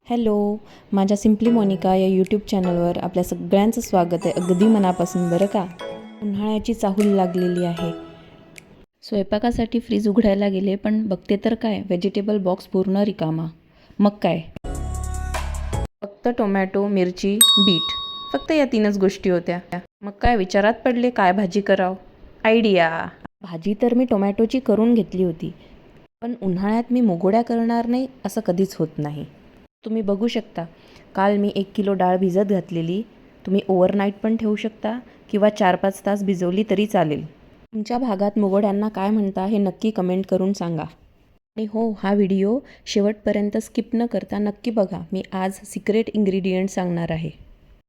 Hello, माझ्या simply Monika या YouTube चॅनलवर आपल्या सगळ्यांचं स्वागत आहे. अगदी मनापासून बरं का. उन्हाळ्याची चाहूल लागलेली आहे. स्वयंपाकासाठी फ्रीज उघडायला गेले, पण बघते तर काय, व्हेजिटेबल बॉक्स पूर्ण रिकामा. मग काय, फक्त टोमॅटो, मिरची, बीट, फक्त या 3च गोष्टी होत्या. मग काय विचारात पडले, काय भाजी करावं. आयडिया. भाजी तर मी टोमॅटोची करून घेतली होती, पण उन्हाळ्यात मी मुगोड्या करणार नाही असं कधीच होत नाही. तुम्ही बघू शकता, काल मी 1 किलो डाळ भिजत घातलेली. तुम्ही ओव्हरनाईट पण ठेवू शकता किंवा 4-5 तास भिजवली तरी चालेल. तुमच्या भागात मुगोड्यांना काय म्हणता हे नक्की कमेंट करून सांगा. आणि हो, हा व्हिडिओ शेवटपर्यंत स्किप न करता नक्की बघा. मी आज सिक्रेट इन्ग्रेडियंट सांगणार आहे,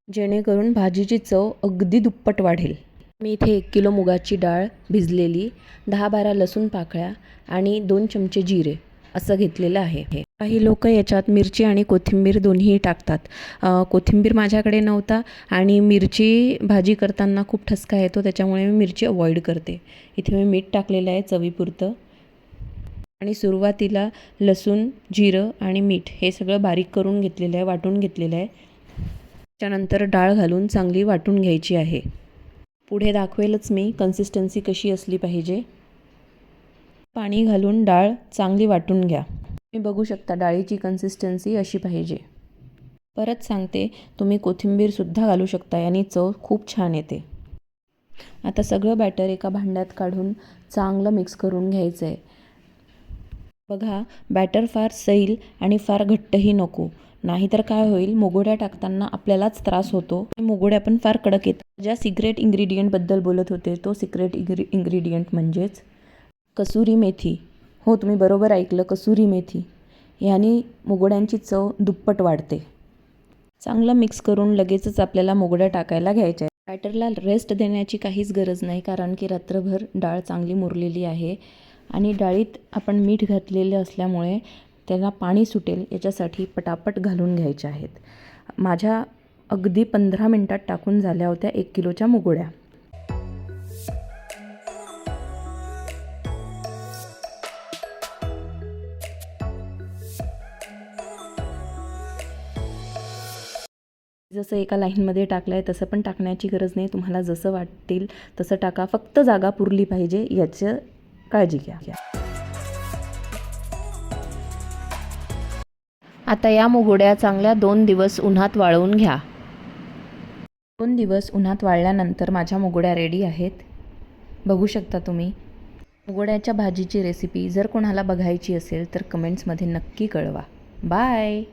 जेणेकरून भाजीची चव अगदी दुप्पट वाढेल. मी इथे 1 किलो मुगाची डाळ भिजलेली, 10-12 लसूण पाकळ्या आणि 2 चमचे जिरे असं घेतलेलं आहे. काही लोक याच्यात मिरची आणि कोथिंबीर दोन्ही टाकतात. कोथिंबीर माझ्याकडे नव्हता आणि मिरची भाजी करताना खूप ठसका येतो, त्याच्यामुळे मी मिरची अवॉइड करते. इथे मी मीठ टाकलेलं आहे चवीपुरतं. आणि सुरुवातीला लसूण, जिरं आणि मीठ हे सगळं बारीक करून घेतलेलं आहे, वाटून घेतलेलं आहे. त्यानंतर डाळ घालून चांगली वाटून घ्यायची आहे. पुढे दाखवेलच मी कन्सिस्टन्सी कशी असली पाहिजे. पाणी घालून डाळ चांगली वाटून घ्या. तुम्ही बघू शकता डाळीची कन्सिस्टन्सी अशी पाहिजे. परत सांगते, तुम्ही कोथिंबीरसुद्धा घालू शकता, याने चव खूप छान येते. आता सगळं बॅटर एका भांड्यात काढून चांगलं मिक्स करून घ्यायचं आहे. बघा, बॅटर फार सैल आणि फार घट्टही नको, नाहीतर काय होईल, मुगोड्या टाकताना आपल्यालाच त्रास होतो. मुगोड्या पण फार कडक येतात. ज्या सिक्रेट इन्ग्रेडियंटबद्दल बोलत होते, तो सिक्रेट इन्ग्रेडियंट म्हणजेच कसुरी मेथी. हो, तुम्ही बरोबर ऐकलं, कसुरी मेथी. ह्यानी मुगोड्यांची चव दुप्पट वाढते. चांगलं मिक्स करून लगेचच आपल्याला मुगड्या टाकायला घ्यायच्या आहेत. बॅटरला रेस्ट देण्याची काहीच गरज नाही, कारण की रात्रभर डाळ चांगली मुरलेली आहे आणि डाळीत आपण मीठ घातलेलं असल्यामुळे त्याला पाणी सुटेल, याच्यासाठी पटापट घालून घ्यायच्या आहेत. माझ्या अगदी 15 मिनटात टाकून झाल्या होत्या 1 किलोच्या मुगोड्या. जसं एका लाईनमध्ये टाकलं आहे तसं पण टाकण्याची गरज नाही. तुम्हाला जसं वाटेल तसं टाका, फक्त जागा पुरली पाहिजे याची काळजी घ्या. आता या मुगोड्या चांगल्या 2 दिवस उन्हात वाळवून घ्या. 2 दिवस उन्हात वाळल्यानंतर माझ्या मुगोड्या रेडी आहेत. बघू शकता तुम्ही. मुगोड्याच्या भाजीची रेसिपी जर कोणाला बघायची असेल तर कमेंट्समध्ये नक्की कळवा. बाय.